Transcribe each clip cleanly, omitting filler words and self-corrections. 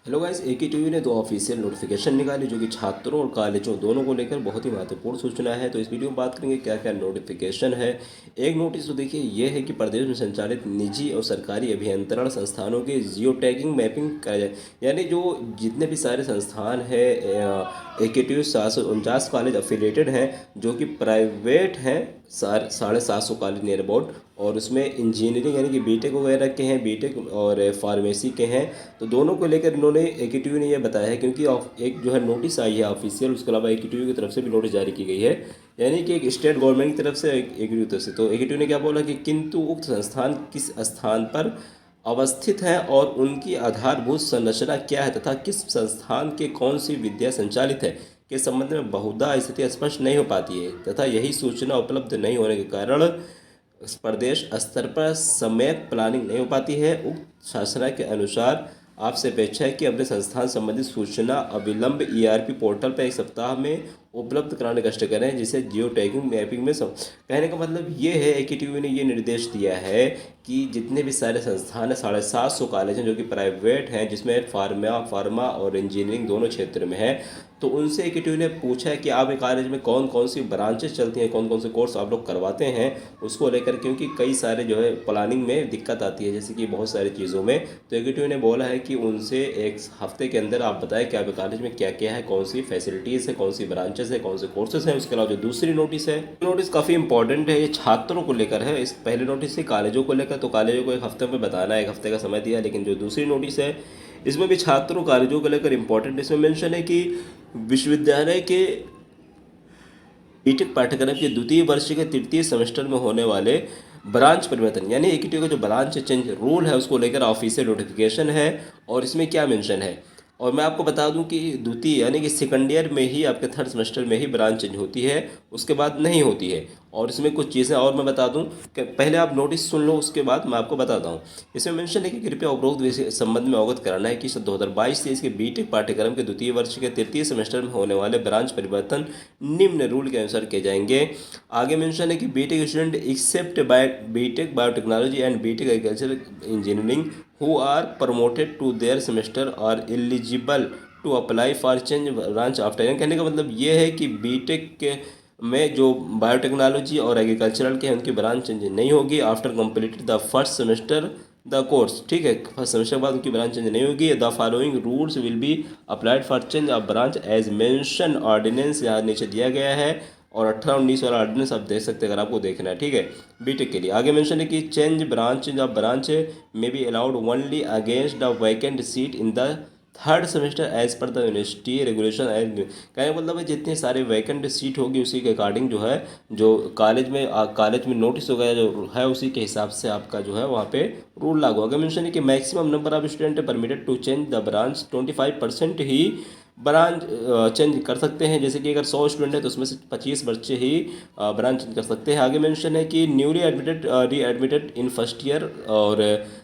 Hello guys, AKTU ने दो official notification निकाली जो कि छात्रों और कॉलेजों दोनों को लेकर बहुत ही महत्वपूर्ण सूचना है। तो इस वीडियो में बात करेंगे क्या क्या नोटिफिकेशन है। एक नोटिस तो देखिए ये है कि प्रदेश में संचालित निजी और सरकारी अभियंत्रण संस्थानों के जियो टैगिंग मैपिंग करा जाए। यानी जो जितने भी सारे संस्थान है एकेटीयू 749 कॉलेज अफिलेटेड हैं जो कि प्राइवेट हैं, 750 कॉलेज नियर अबाउट, और उसमें इंजीनियरिंग यानी कि बीटेक वगैरह के हैं, बीटेक और फार्मेसी के हैं। तो दोनों को लेकर इन्होंने एकेटीयू ने यह बताया है क्योंकि एक जो है नोटिस आई है ऑफिशियल, उसके अलावा एकेटीयू की तरफ से भी नोटिस जारी की गई है, यानी कि एक स्टेट गवर्नमेंट की तरफ से एकेटीयू की तरफ से। तो एकेटीयू ने क्या बोला कि किंतु उक्त संस्थान किस स्थान पर अवस्थित हैं और उनकी आधारभूत संरचना क्या है तथा किस संस्थान के कौन सी विद्या संचालित है के संबंध में बहुधा स्थिति स्पष्ट नहीं हो पाती है तथा यही सूचना उपलब्ध नहीं होने के कारण प्रदेश स्तर पर सम्यक प्लानिंग नहीं हो पाती है। उक्त शासना के अनुसार आपसे अपेक्षा है कि अपने संस्थान संबंधित सूचना अविलंब ईआरपी पोर्टल पर 1 सप्ताह में उपलब्ध कराने का कष्ट करें, जिसे जियो टैगिंग मैपिंग में कहने का मतलब ये है, एकेटीयू ने ये निर्देश दिया है कि जितने भी सारे संस्थान हैं, 750 कॉलेज हैं जो कि प्राइवेट हैं, जिसमें फार्मा और इंजीनियरिंग दोनों क्षेत्र में है। तो उनसे एकेटीयू ने पूछा है कि आप कॉलेज में कौन कौन सी ब्रांचेस चलती हैं, कौन कौन से कोर्स आप लोग करवाते हैं, उसको लेकर, क्योंकि कई सारे जो है प्लानिंग में दिक्कत आती है जैसे कि बहुत सारी चीज़ों में। तो एकेटीयू ने बोला है कि उनसे 1 हफ्ते के अंदर आप बताएं कि आपके कॉलेज में क्या क्या है, कौन सी फैसिलिटीज़ है, कौन सी ब्रांचेस है, कौन से कोर्सेज हैं। उसके अलावा जो दूसरी नोटिस है, नोटिस काफ़ी इंपॉर्टेंट है, ये छात्रों को लेकर है। इस पहले नोटिस से कॉलेजों को लेकर, तो कॉलेजों को 1 हफ्ते में बताना है, 1 हफ्ते का समय दिया। लेकिन जो दूसरी नोटिस है इसमें भी छात्रों कॉलेजों को लेकर इंपॉर्टेंट, इसमें मेंशन है कि विश्वविद्यालय के बीटेक पाठ्यक्रम के द्वितीय वर्ष के तृतीय सेमेस्टर में होने वाले ब्रांच परिवर्तन यानी एकेटीयू का जो ब्रांच चेंज रूल है उसको लेकर ऑफिशियल नोटिफिकेशन है। और इसमें क्या मेंशन है, और मैं आपको बता दूं कि द्वितीय यानी कि सेकंड ईयर में ही, आपके थर्ड सेमेस्टर में ही ब्रांच चेंज होती है, उसके बाद नहीं होती है। और इसमें कुछ चीज़ें और मैं बता दूं कि पहले आप नोटिस सुन लो, उसके बाद मैं आपको बताता हूं। इसमें मेंशन है कि कृपया उपरोक्त विषय संबंध में अवगत कराना है कि 2022-23 के बीटेक पाठ्यक्रम के द्वितीय वर्ष के तृतीय सेमेस्टर में होने वाले ब्रांच परिवर्तन निम्न रूल के अनुसार किए जाएंगे। आगे मेंशन है कि BTech student except BTech biotechnology and BTech agriculture engineering who are promoted to their semester are eligible to apply for change branch after। कहने का मतलब ये है कि बीटेक के में जो बायोटेक्नोलॉजी और एग्रीकल्चरल के हैं उनकी ब्रांच चेंज नहीं होगी after completed the first semester the course. ठीक है, फर्स्ट सेमेस्टर के बाद उनकी ब्रांच चेंज नहीं होगी। The following rules will be applied for change of branch as mention ordinance, यहाँ नीचे दिया गया है। और 18-19 वाला ऑर्डिनेंस आप देख सकते हैं अगर आपको देखना है। ठीक है, बीटेक के लिए आगे मेंशन है कि चेंज ऑफ ब्रांच में be allowed only against the vacant seat in the third semester as per the university regulation. कहने का मतलब है जितने सारे वैकेंट सीट होगी उसी के अकॉर्डिंग जो है, जो कॉलेज में नोटिस वगैरह जो है उसी के हिसाब से आपका जो है वहाँ पे रूल लागू होगा। मेंशन है कि maximum number of student permitted to change the branch 25% ही ब्रांच चेंज कर सकते हैं। जैसे कि अगर 100 स्टूडेंट है तो उसमें से 25 बच्चे ही ब्रांच चेंज कर सकते हैं। आगे मेंशन है कि newly admitted re admitted in first year और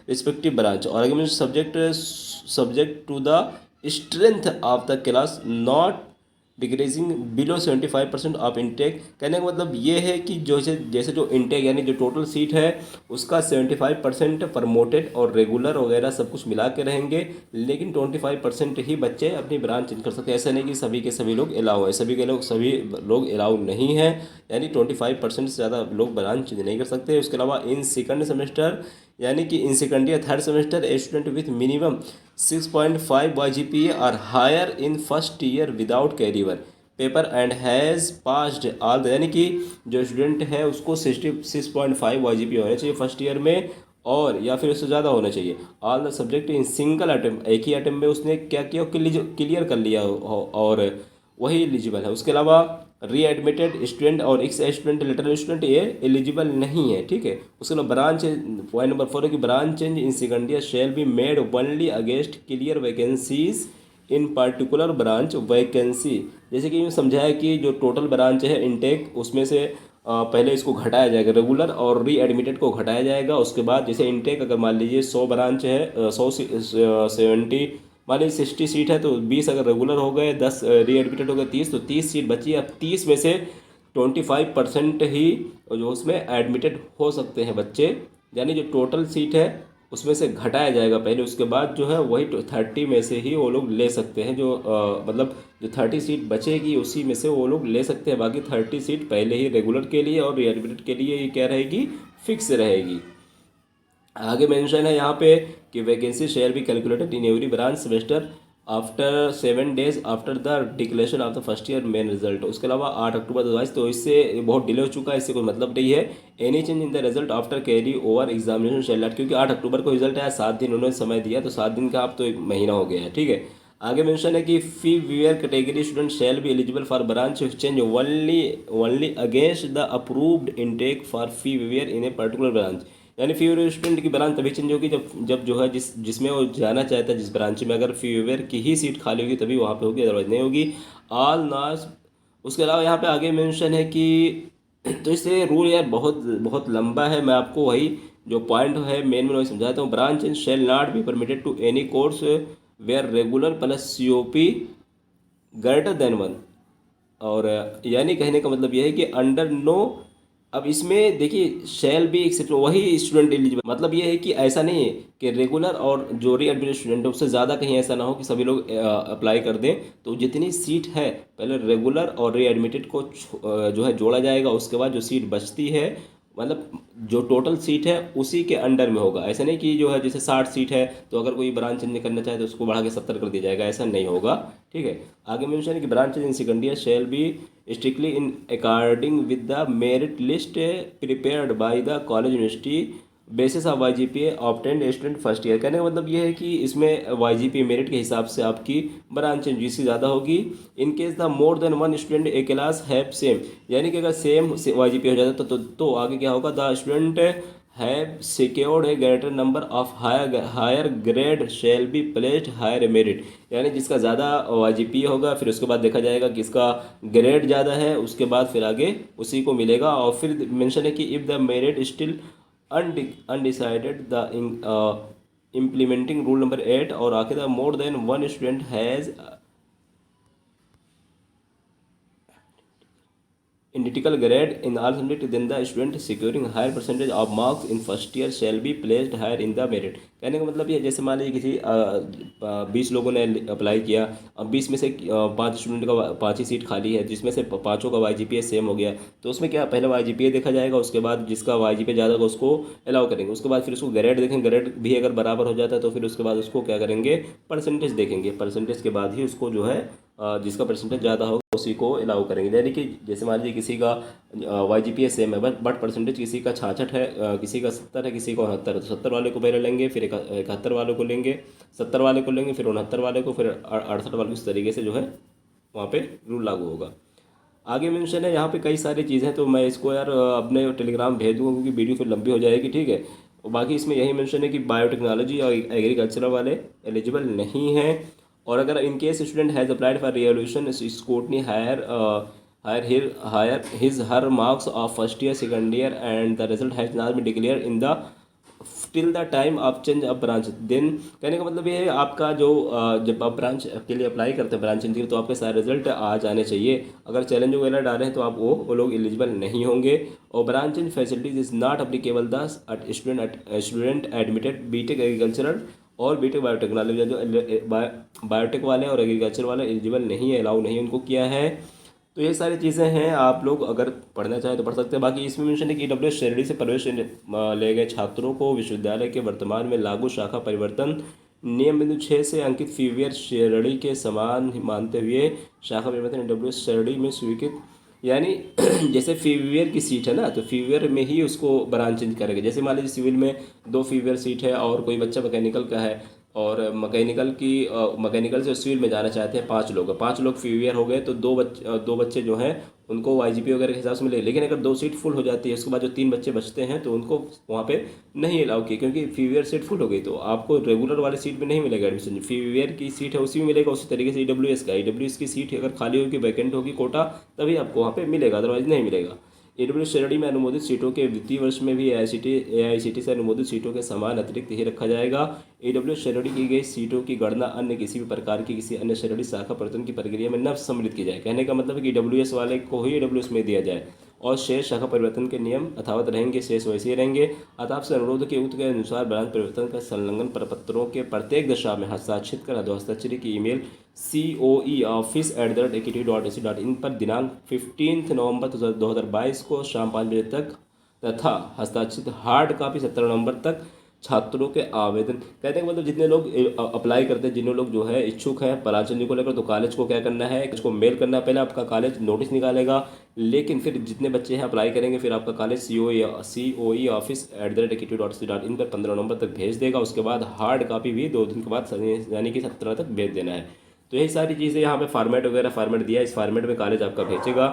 रिस्पेक्टिव ब्रांच। और आगे mention subject to the strength of the class not decreasing below 75% of intake. कहने का मतलब ये है कि जैसे जो इनटेक यानी जो टोटल सीट है उसका 75% प्रमोटेड और रेगुलर वगैरह सब कुछ मिला के रहेंगे, लेकिन 25% ही बच्चे अपनी ब्रांच चेंज कर सकते हैं। ऐसा नहीं कि सभी के सभी लोग अलाउ है, सभी लोग अलाउ नहीं हैं, यानी 25% से ज़्यादा लोग ब्रांच चेंज नहीं कर सकते। उसके अलावा इन सेकंड सेमेस्टर यानी कि in second year third semester a student with minimum 6.5 GPA or higher in first year without carryover paper and has passed all, यानी कि जो स्टूडेंट है उसको 6.5 GPA होना चाहिए फर्स्ट ईयर में, और या फिर उससे ज़्यादा होना चाहिए। All the subject in single attempt, एक ही अटेम्प्ट में उसने क्या किया, क्लियर कर लिया और वही एलिजिबल है। उसके अलावा री एडमिटेड स्टूडेंट और एक्स स्टूडेंट लेटर स्टूडेंट ये एलिजिबल नहीं है। ठीक है, उसके अलावा ब्रांच पॉइंट नंबर 4 है कि branch change in second year shall be made only against clear vacancies in particular branch vacancy. जैसे कि समझाया कि जो टोटल ब्रांच है इनटेक उसमें से पहले इसको घटाया जाएगा, रेगुलर और री एडमिटेड को घटाया जाएगा। उसके बाद जैसे इनटेक अगर मान लीजिए 100 ब्रांच है, 70 मान लीजिए 60 सीट है तो 20 अगर रेगुलर हो गए, 10 री एडमिटेड हो गए, 30 तो 30 सीट बची। अब 30 में से 25% ही जो उसमें एडमिटेड हो सकते हैं बच्चे, यानी जो टोटल सीट है उसमें से घटाया जाएगा पहले, उसके बाद जो है वही 30 में से ही वो लोग ले सकते हैं, जो मतलब जो 30 सीट बचेगी उसी में से वो लोग ले सकते हैं। बाकी 30 सीट पहले ही रेगुलर के लिए और रीएडमिटेड के लिए ये क्या रहेगी, फिक्स रहेगी। आगे मेंशन है यहाँ पे कि vacancy share be calculated in every branch semester after 7 days after the declaration of the first year main result. उसके अलावा 8 अक्टूबर 2022, तो इससे बहुत डिले हो चुका है, इससे कोई मतलब नहीं है। Any change in the result after carry over examination shall not, क्योंकि 8 अक्टूबर को रिजल्ट आया, 7 दिन उन्होंने समय दिया, तो 7 दिन का अब तो 1 महीना हो गया है, ठीक है। आगे मेंशन है कि fee waiver category student shall be eligible for branch change only against the approved intake for fee waiver in a particular branch. यानी फी वेयर स्टूडेंट की ब्रांच तभी चेंज होगी जब जब जो है जिसमें वो जाना चाहता है, जिस ब्रांच में अगर फी वेयर की ही सीट खाली होगी तभी वहाँ पे होगी, अदरवाइज नहीं होगी। ऑल नास। उसके अलावा यहाँ पे आगे मेंशन है कि तो इससे रूल यार बहुत बहुत लंबा है, मैं आपको वही जो पॉइंट है मेन में वही समझाता हूँ। Branch in shall not be permitted to any course where regular plus COP greater than 1। और यानी कहने का मतलब यह है कि अंडर नो, अब इसमें देखिए शैल भी एक्सेप्ट वही स्टूडेंट एलिजिबल, मतलब ये है कि ऐसा नहीं है कि रेगुलर और जो री एडमिटेड स्टूडेंट है उससे ज़्यादा कहीं ऐसा ना हो कि सभी लोग अप्लाई कर दें। तो जितनी सीट है पहले रेगुलर और री एडमिटेड को जो है जोड़ा जाएगा, उसके बाद जो सीट बचती है मतलब जो टोटल सीट है उसी के अंडर में होगा। ऐसा नहीं कि जो है जैसे 60 सीट है तो अगर कोई ब्रांच चेंज करना चाहे तो उसको बढ़ा के 70 कर दिया जाएगा, ऐसा नहीं होगा, ठीक है। आगे मेंशन है कि branch in second year shall be strictly in according with the merit list prepared by the college university basis of YGPA obtained student first year. कहने का मतलब ये है कि इसमें YGPA मेरिट के हिसाब से आपकी ब्रांच जिसकी ज़्यादा होगी। In case the more than one student A class have same, यानी कि अगर सेम YGPA हो जाता है तो आगे क्या होगा, the student have secured a greater number of higher grade shall be placed higher merit. यानी जिसका ज़्यादा YGPA होगा फिर उसके बाद देखा जाएगा कि इसका ग्रेड ज़्यादा है, उसके बाद फिर आगे उसी को मिलेगा। और फिर मेंशन है कि if the merit still undecided the implementing rule number 8, और आखिर the more than one student has identical grade in all subjects, then the student securing higher percentage of marks in first year shall be placed higher in the merit। कहने का मतलब ये जैसे मान लीजिए किसी 20 लोगों ने अप्लाई किया, अब 20 में से 5 स्टूडेंट का 5 ही सीट खाली है, जिसमें से पाँचों का YGPA सेम हो गया, तो उसमें क्या पहले YGPA देखा जाएगा, उसके बाद जिसका YGPA ज़्यादा होगा उसको अलाउ करेंगे, उसके बाद फिर उसको ग्रेड देखेंगे, ग्रेड भी अगर बराबर हो जाता है तो फिर उसके बाद उसको क्या करेंगे, परसेंटेज देखेंगे, परसेंटेज के बाद ही उसको जो है जिसका परसेंटेज ज़्यादा होगा उसी को अलाउ करेंगे। यानी कि जैसे मान लीजिए किसी का YGPA सेम है बट परसेंटेज किसी का 66 है, किसी का 70 है, किसी का 69 है, तो 70 वाले को पहले लेंगे, फिर 71 वाले को लेंगे, 70 वाले को लेंगे, फिर 69 वाले को, फिर 68 वाले को। इस तरीके से जो है वहाँ पे रूल लागू होगा। आगे मेंशन है यहाँ पे कई सारी चीज़ें, तो मैं इसको यार अपने टेलीग्राम भेज दूँगा क्योंकि वीडियो फिर लंबी हो जाएगी, ठीक है। और बाकी इसमें यही मेंशन है कि बायोटेक्नोलॉजी और एग्रीकल्चर वाले एलिजिबल नहीं हैं। और अगर in case student has applied for revolution scrutiny higher his her marks of first year second year and the result has not been declare in the till the time of change of branch, then कहने का मतलब ये है आपका जो जब आप branch के लिए अप्लाई करते हैं ब्रांच चेंज के लिए, तो आपके सारे रिजल्ट आ जाने चाहिए। अगर चैलेंज वगैरह डालें तो आप वो लोग एलिजिबल नहीं होंगे। और branch change facilities is not applicable the student admitted BTech agricultural और बीटेक बायोटेक्नोलॉजी, जो बायोटेक वाले और एग्रीकल्चर वाले एलिजिबल नहीं है, अलाउ नहीं उनको किया है। तो ये सारी चीज़ें हैं, आप लोग अगर पढ़ना चाहें तो पढ़ सकते हैं। बाकी इसमें मेंशन है कि EWS श्रेणी से प्रवेश ले गए छात्रों को विश्वविद्यालय के वर्तमान में लागू शाखा परिवर्तन नियम बिंदु 6 से अंकित फीवियर श्रेणी के समान मानते हुए शाखा परिवर्तन EWS श्रेणी में स्वीकृत। यानी जैसे फीवियर की सीट है ना, तो फीवियर में ही उसको ब्रांच चेंज करेगा। जैसे मान लीजिए सिविल में 2 फीवियर सीट है और कोई बच्चा मैकेनिकल का है, और मैकेनिकल से सिविल में जाना चाहते हैं 5 लोग, 5 लोग फीवियर हो गए, तो 2 बच्चे जो हैं उनको YGPA वगैरह के हिसाब से मिले। लेकिन अगर 2 सीट फुल हो जाती है उसके बाद जो 3 बच्चे बचते हैं तो उनको वहाँ पे नहीं अलाउ किए, क्योंकि फीवियर सीट फुल हो गई, तो आपको रेगुलर वाली सीट में नहीं मिलेगा एडमिशन। फीवियर की सीट है उसी में मिलेगा। उसी तरीके से EWS की सीट अगर खाली होगी, वैकेंट होगी कोटा, तभी आपको वहाँ पे मिलेगा, अदरवाइज नहीं मिलेगा। EWS श्रेणी में अनुमोदित सीटों के द्वितीय वर्ष में भी AICTE से अनुमोदित सीटों के समान अतिरिक्त ही रखा जाएगा। EWS श्रेणी की गई सीटों की गणना अन्य किसी भी प्रकार की किसी अन्य श्रेणी शाखा परिवर्तन की प्रक्रिया में न सम्मिलित की जाए। कहने का मतलब है कि EWS वाले को ही EWS में दिया जाए और शेष शाखा परिवर्तन के नियम यथावत रहेंगे, शेष वैसे ही रहेंगे। अतः आपसे अनुरोध के उक्त के अनुसार ब्रांच परिवर्तन का संलग्न प्रपत्रों के प्रत्येक दशा में हस्ताक्षरित कर अधोहस्ताक्षरी की ईमेल coeoffice@equity.ac.in पर दिनांक 15 नवंबर 2022 को शाम 5 बजे तक तथा हस्ताक्षरित हार्ड कॉपी 17 नवंबर तक छात्रों के आवेदन कहने का मतलब जितने लोग अप्लाई करते हैं, जितने लोग जो है इच्छुक हैं पराचंदी को लेकर, तो कॉलेज को क्या करना है, इसको मेल करना है। पहले आपका कॉलेज नोटिस निकालेगा, लेकिन फिर जितने बच्चे हैं अप्लाई करेंगे फिर आपका कॉलेज coeoffice@equity.ac.in पर 15 नवंबर तक भेज देगा। उसके बाद हार्ड कॉपी भी 2 दिन के बाद यानी कि 17 तक भेज देना है। तो यही सारी चीज़ें यहाँ पे फॉर्मेट वगैरह फॉर्मेट दिया है, इस फॉर्मेट में कॉलेज आपका भेजेगा।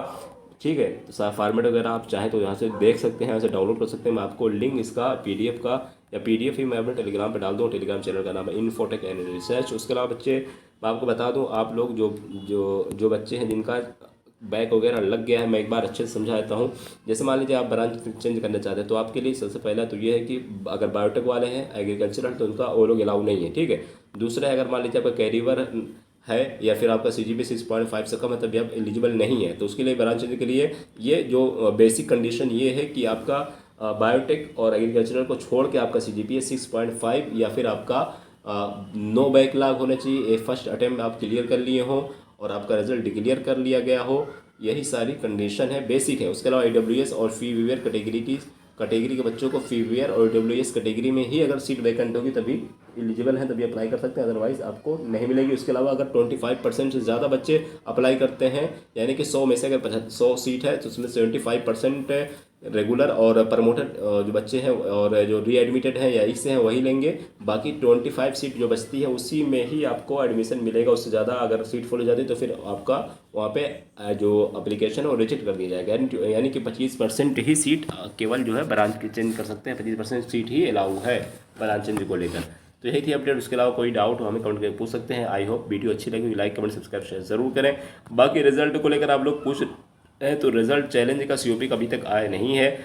ठीक है, तो फॉर्मेट वगैरह आप चाहें तो यहाँ से देख सकते हैं, यहाँ से डाउनलोड कर सकते हैं। मैं आपको लिंक इसका पीडीएफ का या पीडीएफ ही मैं अपने टेलीग्राम पे डाल दूँ। टेलीग्राम चैनल का नाम है इन्फोटेक एंड रिसर्च। उसके अलावा बच्चे मैं आपको बता दूँ, आप लोग जो जो जो बच्चे हैं जिनका बैक वगैरह लग गया है, मैं एक बार अच्छे से समझा देता हूँ। जैसे मान लीजिए आप ब्रांच चेंज करना चाहते हैं, तो आपके लिए सबसे पहला तो ये है कि अगर बायोटेक वाले हैं एग्रीकल्चरल तो उनका वो लोग अलाउ नहीं है। ठीक है, दूसरा है अगर मान लीजिए आपका कैरियर है या फिर आपका CGPA 6.5 से कम है तभी आप एलिजिबल नहीं है, तो उसके लिए ब्रांच चेंज के लिए ये जो बेसिक कंडीशन ये है कि आपका बायोटेक और एग्रीकल्चरल को छोड़ के आपका CGPA 6.5 या फिर आपका नो बैकलॉग होना चाहिए, फर्स्ट अटेम्प्ट आप क्लियर कर लिए हो और आपका रिजल्ट डिक्लेयर कर लिया गया हो। यही सारी कंडीशन है, बेसिक है। उसके अलावा AWS और फी वेयर कैटेगरी के बच्चों को फी वेयर और AWS कैटेगरी में ही अगर सीट वैकेंट होगी तभी एलिजिबल हैं, तभी अप्लाई कर सकते हैं, अदरवाइज आपको नहीं मिलेगी। उसके अलावा अगर 25% से ज़्यादा बच्चे अप्लाई करते हैं, यानी कि 100 में से अगर 100 सीट है तो उसमें 75% रेगुलर और प्रमोटेड जो बच्चे हैं और जो रीएडमिटेड हैं या इससे हैं वही लेंगे। बाकी 25 सीट जो बचती है उसी में ही आपको एडमिशन मिलेगा। उससे ज़्यादा अगर सीट फुल हो जाती है तो फिर आपका वहाँ पे जो एप्लीकेशन है वो रिजेक्ट कर दिया जाएगा। यानी कि 25% ही सीट केवल जो है ब्रांच की चेंज कर सकते हैं, 25% सीट ही अलाउ है ब्रांच चेंज को लेकर। तो यही थी अपडेट। उसके अलावा कोई डाउट हो हमें कमेंट करके पूछ सकते हैं। आई होप वीडियो अच्छी लगी, लाइक कमेंट सब्सक्राइब शेयर जरूर करें। बाकी रिजल्ट को लेकर आप लोग पूछ है तो रिजल्ट चैलेंज का COP का अभी तक आया नहीं है।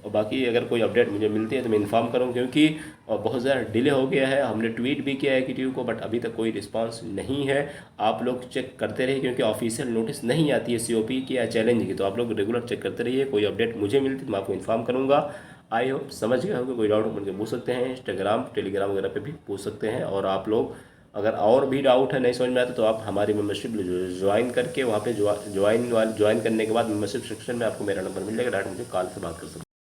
बाकी अगर कोई अपडेट मुझे मिलती है तो मैं इन्फॉर्म करूँ, क्योंकि बहुत ज़्यादा डिले हो गया है। हमने ट्वीट भी किया है EQT को, बट अभी तक कोई रिस्पांस नहीं है। आप लोग चेक करते रहिए, क्योंकि ऑफिशियल नोटिस नहीं आती है COP की या चैलेंज की, तो आप लोग रेगुलर चेक करते रहिए। कोई अपडेट मुझे मिलती तो मैं आपको इन्फॉर्म करूँगा। आई होप समझ गए होंगे। कोई डाउट मुझे पूछ सकते हैं, इंस्टाग्राम टेलीग्राम वगैरह पे भी पूछ सकते हैं। और आप लोग अगर और भी डाउट है, नहीं समझ में आता, तो आप हमारी मेंबरशिप ज्वाइन करके वहाँ पे ज्वाइन करने के बाद मेंबरशिप सेक्शन में आपको मेरा नंबर मिल जाएगा, डायरेक्ट मुझे कॉल से बात कर सकते हैं।